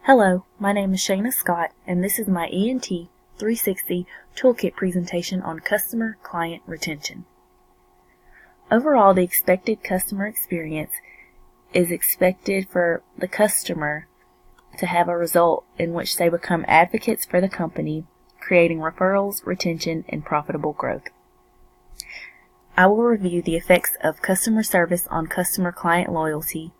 Hello, my name is Shayna Scott, and this is my ENT630 Toolkit presentation on customer client retention. Overall, the expected customer experience is expected for the customer to have a result in which they become advocates for the company, creating referrals, retention, and profitable growth. I will review the effects of customer service on customer client loyalty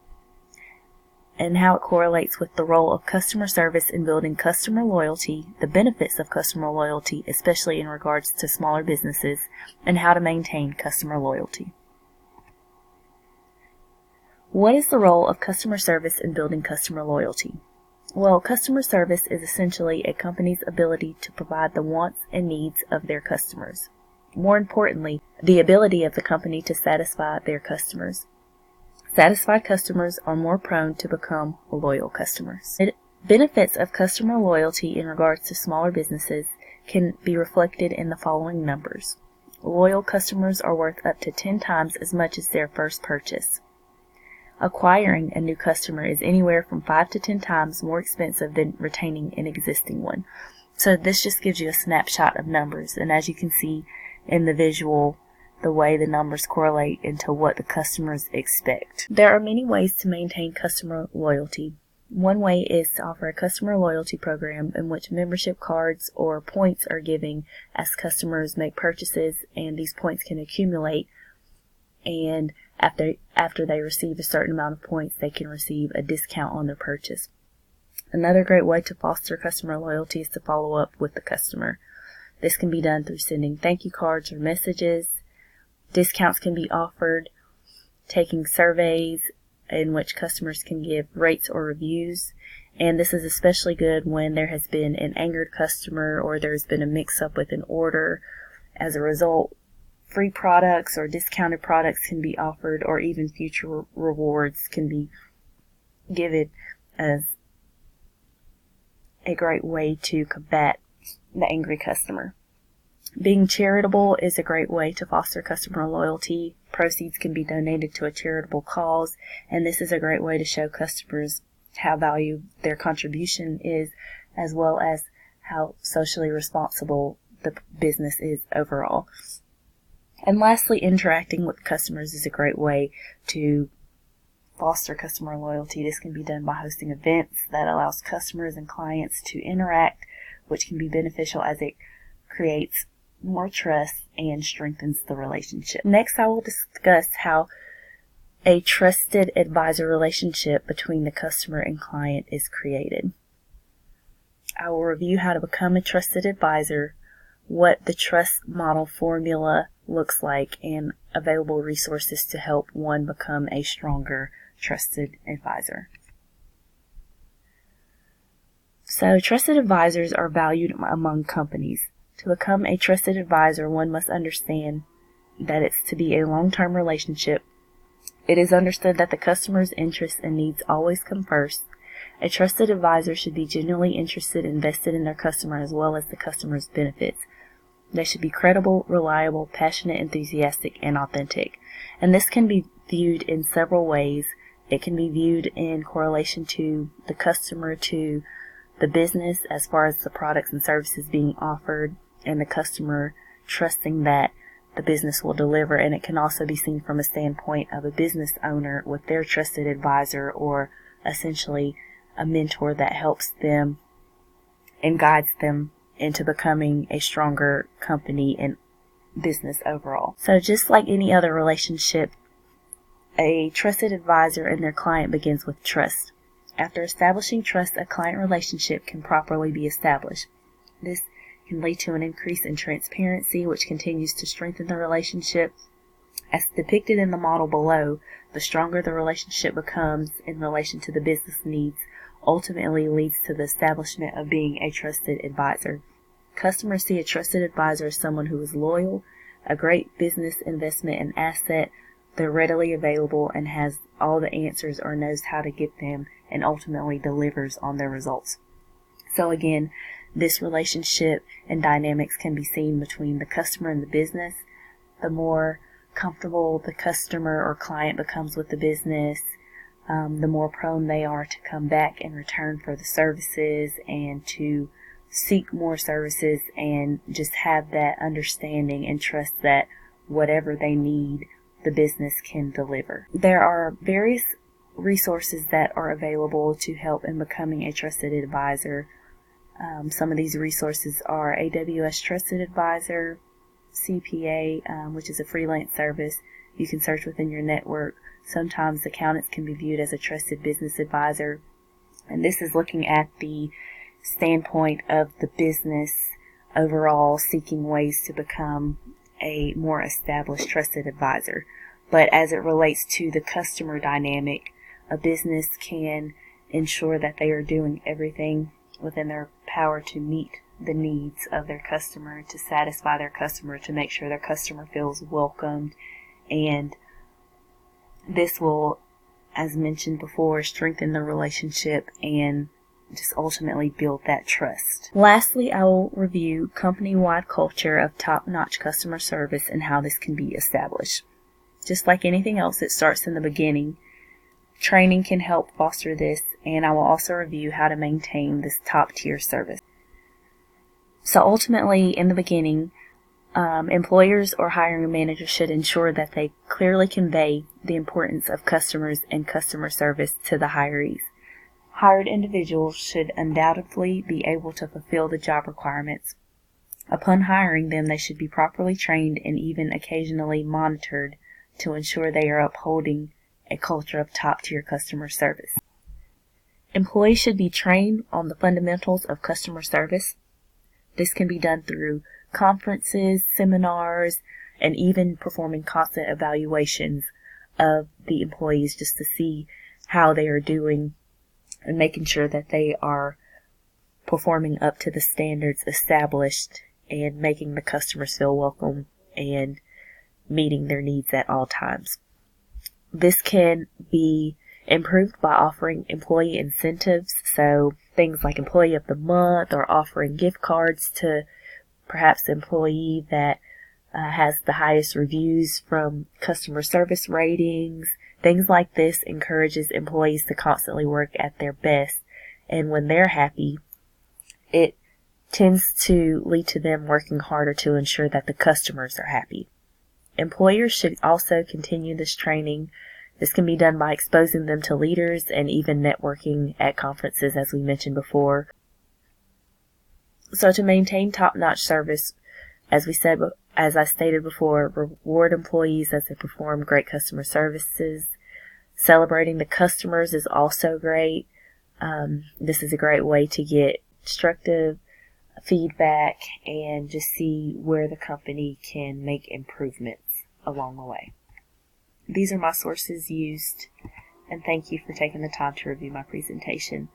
and how it correlates with the role of customer service in building customer loyalty, the benefits of customer loyalty, especially in regards to smaller businesses, and how to maintain customer loyalty. What is the role of customer service in building customer loyalty? Well, customer service is essentially a company's ability to provide the wants and needs of their customers. More importantly, the ability of the company to satisfy their customers. Satisfied customers are more prone to become loyal customers. The benefits of customer loyalty in regards to smaller businesses can be reflected in the following numbers. Loyal customers are worth up to 10 times as much as their first purchase. Acquiring a new customer is anywhere from 5 to 10 times more expensive than retaining an existing one. So this just gives you a snapshot of numbers, and as you can see in the visual, the way the numbers correlate into what the customers expect. There are many ways to maintain customer loyalty. One way is to offer a customer loyalty program in which membership cards or points are given as customers make purchases, and these points can accumulate, and after they receive a certain amount of points, they can receive a discount on their purchase. Another great way to foster customer loyalty is to follow up with the customer. This can be done through sending thank you cards or messages. Discounts can be offered, taking surveys in which customers can give rates or reviews, and this is especially good when there has been an angered customer or there's been a mix-up with an order. As a result, free products or discounted products can be offered, or even future rewards can be given as a great way to combat the angry customer. Being charitable is a great way to foster customer loyalty. Proceeds can be donated to a charitable cause, and this is a great way to show customers how valuable their contribution is, as well as how socially responsible the business is overall. And lastly, interacting with customers is a great way to foster customer loyalty. This can be done by hosting events that allows customers and clients to interact, which can be beneficial as it creates more trust and strengthens the relationship. Next, I will discuss how a trusted advisor relationship between the customer and client is created. I will review how to become a trusted advisor, what the trust model formula looks like, and available resources to help one become a stronger trusted advisor. So, trusted advisors are valued among companies. To become a trusted advisor, one must understand that it's to be a long-term relationship. It is understood that the customer's interests and needs always come first. A trusted advisor should be genuinely interested and invested in their customer as well as the customer's benefits. They should be credible, reliable, passionate, enthusiastic, and authentic. And this can be viewed in several ways. It can be viewed in correlation to the customer, to the business, as far as the products and services being offered, and the customer trusting that the business will deliver. And it can also be seen from a standpoint of a business owner with their trusted advisor, or essentially a mentor that helps them and guides them into becoming a stronger company and business overall. So just like any other relationship, a trusted advisor and their client begins with trust. After establishing trust, a client relationship can properly be established. This can lead to an increase in transparency, which continues to strengthen the relationship. As depicted in the model below, the stronger the relationship becomes in relation to the business needs, ultimately leads to the establishment of being a trusted advisor. Customers see a trusted advisor as someone who is loyal, a great business investment and asset. They're readily available and has all the answers or knows how to get them, and ultimately delivers on their results. So again, this relationship and dynamics can be seen between the customer and the business. The more comfortable the customer or client becomes with the business, the more prone they are to come back and return for the services and to seek more services and just have that understanding and trust that whatever they need, the business can deliver. There are various resources that are available to help in becoming a trusted advisor. Some of these resources are AWS Trusted Advisor, CPA, which is a freelance service. You can search within your network. Sometimes accountants can be viewed as a trusted business advisor, and this is looking at the standpoint of the business overall, seeking ways to become a more established trusted advisor. But as it relates to the customer dynamic, a business can ensure that they are doing everything within their power to meet the needs of their customer, to satisfy their customer, to make sure their customer feels welcomed, and this will, as mentioned before, strengthen the relationship and just ultimately build that trust. Lastly, I will review company-wide culture of top-notch customer service and how this can be established. Just like anything else, it starts in the beginning. Training can help foster this, and I will also review how to maintain this top-tier service. So ultimately, in the beginning, employers or hiring managers should ensure that they clearly convey the importance of customers and customer service to the hirees. Hired individuals should undoubtedly be able to fulfill the job requirements. Upon hiring them, they should be properly trained and even occasionally monitored to ensure they are upholding a culture of top-tier customer service. Employees should be trained on the fundamentals of customer service. This can be done through conferences, seminars, and even performing constant evaluations of the employees just to see how they are doing and making sure that they are performing up to the standards established and making the customers feel welcome and meeting their needs at all times. This can be improved by offering employee incentives, so things like Employee of the Month or offering gift cards to perhaps the employee that has the highest reviews from customer service ratings. Things like this encourages employees to constantly work at their best, and when they're happy, it tends to lead to them working harder to ensure that the customers are happy. Employers should also continue this training. This can be done by exposing them to leaders and even networking at conferences, as we mentioned before. So to maintain top-notch service, as I stated before, reward employees as they perform great customer services. Celebrating the customers is also great. This is a great way to get constructive feedback and just see where the company can make improvements along the way. These are my sources used, and thank you for taking the time to review my presentation.